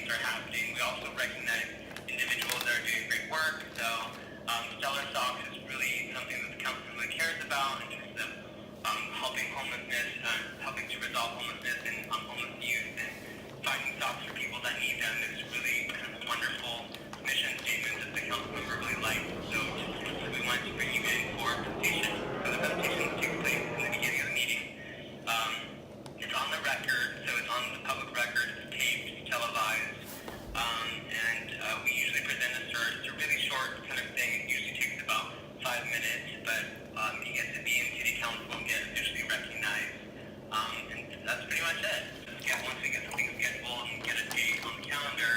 things are happening. We also recognize individuals that are doing great work. So Stella Socks is really something that the council really cares about in terms of helping homelessness, helping to resolve homelessness and homeless youth, and finding socks for people that need them. It's really kind of a wonderful mission statement that the council member really likes. So we wanted to bring you in for a presentation. So the presentation takes place in the beginning of the meeting. It's on the record, so it's on the public record. It's taped, televised, and we usually present this. It's a really short kind of thing. It usually takes about 5 minutes, but you get to be in city council and get officially recognized. And that's pretty much it. Once we get something scheduled and get a date on the calendar,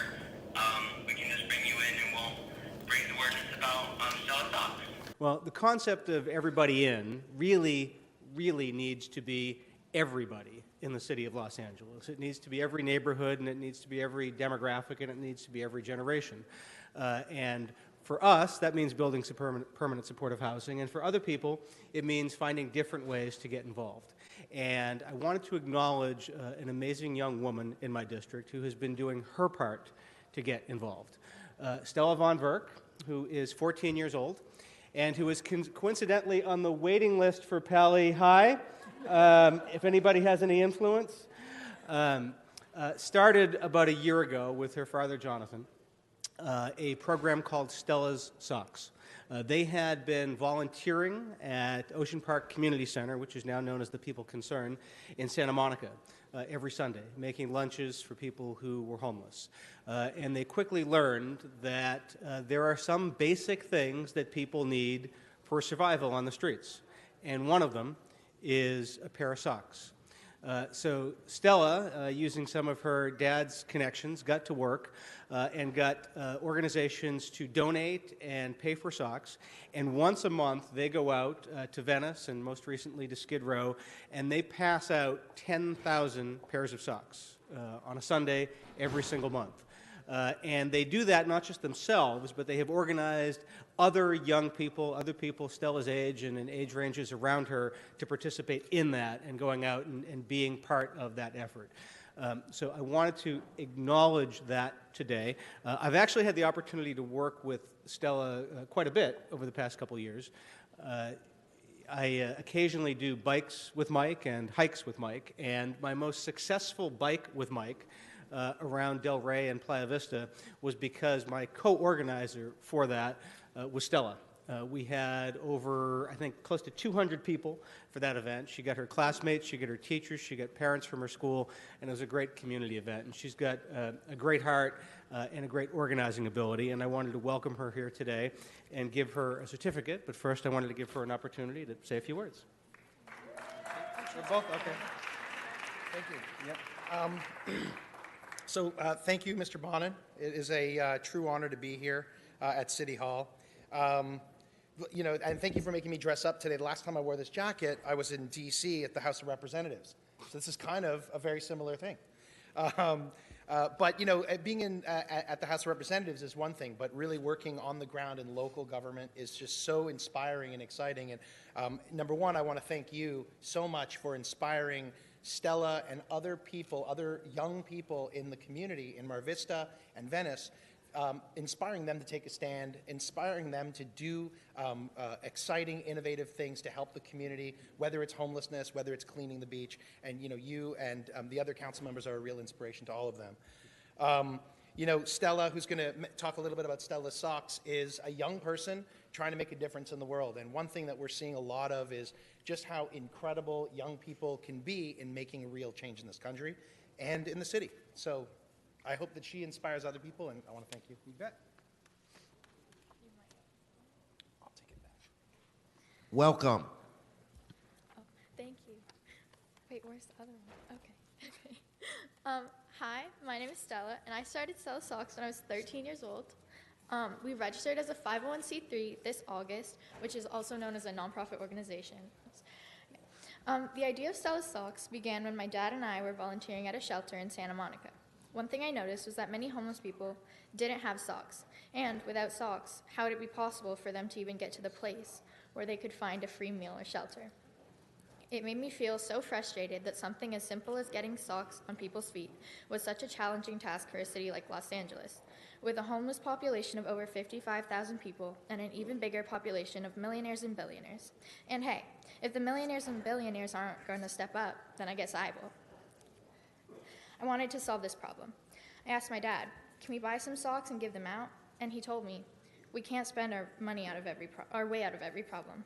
we can just bring you in and we'll raise awareness about Stella Socks. Well, the concept of everybody in really needs to be everybody in the city of Los Angeles. It needs to be every neighborhood, and it needs to be every demographic, and it needs to be every generation. And for us, that means building some permanent supportive housing, and for other people, it means finding different ways to get involved. And I wanted to acknowledge an amazing young woman in my district who has been doing her part to get involved. Stella von Verk, who is 14 years old, and who is coincidentally on the waiting list for Pally High, if anybody has any influence, started about a year ago with her father, Jonathan, a program called Stella's Socks. They had been volunteering at Ocean Park Community Center, which is now known as the People Concern, in Santa Monica every Sunday, making lunches for people who were homeless. And they quickly learned that there are some basic things that people need for survival on the streets. And one of them is a pair of socks. So Stella, using some of her dad's connections, got to work and got organizations to donate and pay for socks. And once a month, they go out to Venice and most recently to Skid Row, and they pass out 10,000 pairs of socks on a Sunday every single month. And they do that not just themselves, but they have organized other young people, other people Stella's age and in age ranges around her to participate in that and going out and being part of that effort. So I wanted to acknowledge that today. I've actually had the opportunity to work with Stella quite a bit over the past couple of years. I occasionally do bikes with Mike and hikes with Mike, and my most successful bike with Mike around Del Rey and Playa Vista was because my co-organizer for that was Stella. We had over, I think, close to 200 people for that event. She got her classmates, she got her teachers, she got parents from her school, and it was a great community event. And she's got a great heart and a great organizing ability, and I wanted to welcome her here today and give her a certificate, but first I wanted to give her an opportunity to say a few words. We're both, okay. Thank you. Yep. So thank you, Mr. Bonin. It is a true honor to be here at City Hall. You know, and thank you for making me dress up today. The last time I wore this jacket, I was in D.C. at the House of Representatives. So this is kind of a very similar thing. But, you know, being at the House of Representatives is one thing, but really working on the ground in local government is just so inspiring and exciting. And number one, I want to thank you so much for inspiring Stella and other people, other young people in the community in Mar Vista and Venice, inspiring them to take a stand, inspiring them to do exciting, innovative things to help the community, whether it's homelessness, whether it's cleaning the beach. And, you know, you and the other council members are a real inspiration to all of them. You know, Stella, who's going to talk a little bit about Stella's Socks, is a young person trying to make a difference in the world. And one thing that we're seeing a lot of is just how incredible young people can be in making a real change in this country and in the city. So I hope that she inspires other people, and I want to thank you. You bet. I'll take it back. Welcome. Oh, thank you. Wait, where's the other one? Okay. Hi, my name is Stella, and I started Stella Socks when I was 13 years old. We registered as a 501c3 this August, which is also known as a nonprofit organization. The idea of Stella Socks began when my dad and I were volunteering at a shelter in Santa Monica. One thing I noticed was that many homeless people didn't have socks, and without socks, how would it be possible for them to even get to the place where they could find a free meal or shelter? It made me feel so frustrated that something as simple as getting socks on people's feet was such a challenging task for a city like Los Angeles, with a homeless population of over 55,000 people and an even bigger population of millionaires and billionaires. And hey, if the millionaires and billionaires aren't going to step up, then I guess I will. I wanted to solve this problem. I asked my dad, can we buy some socks and give them out? And he told me, we can't spend our money our way out of every problem.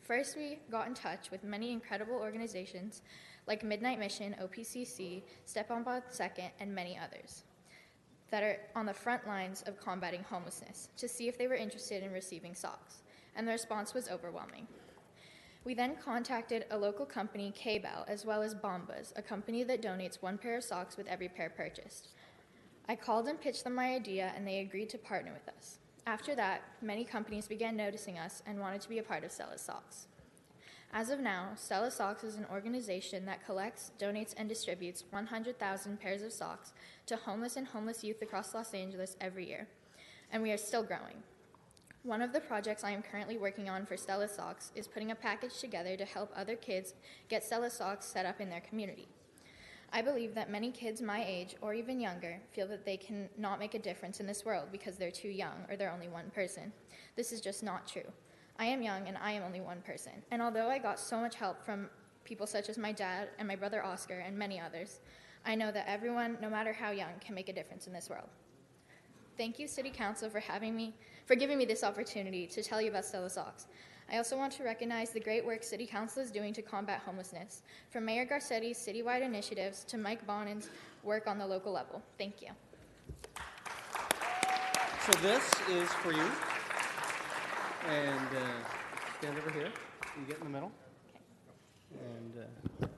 First, we got in touch with many incredible organizations like Midnight Mission, OPCC, Step On Bod Second, and many others that are on the front lines of combating homelessness to see if they were interested in receiving socks, and the response was overwhelming. We then contacted a local company, K-Bell, as well as Bombas, a company that donates one pair of socks with every pair purchased. I called and pitched them my idea, and they agreed to partner with us. After that, many companies began noticing us and wanted to be a part of Stella Socks. As of now, Stella Socks is an organization that collects, donates, and distributes 100,000 pairs of socks to homeless and homeless youth across Los Angeles every year, and we are still growing. One of the projects I am currently working on for Stella Socks is putting a package together to help other kids get Stella Socks set up in their community. I believe that many kids my age or even younger feel that they can not make a difference in this world because they're too young or they're only one person. This is just not true. I am young and I am only one person. And although I got so much help from people such as my dad and my brother Oscar and many others, I know that everyone, no matter how young, can make a difference in this world. Thank you, City Council, for giving me this opportunity to tell you about Stella Socks. I also want to recognize the great work City Council is doing to combat homelessness, from Mayor Garcetti's citywide initiatives to Mike Bonin's work on the local level. Thank you. So this is for you. And stand over here. You get in the middle. Okay. And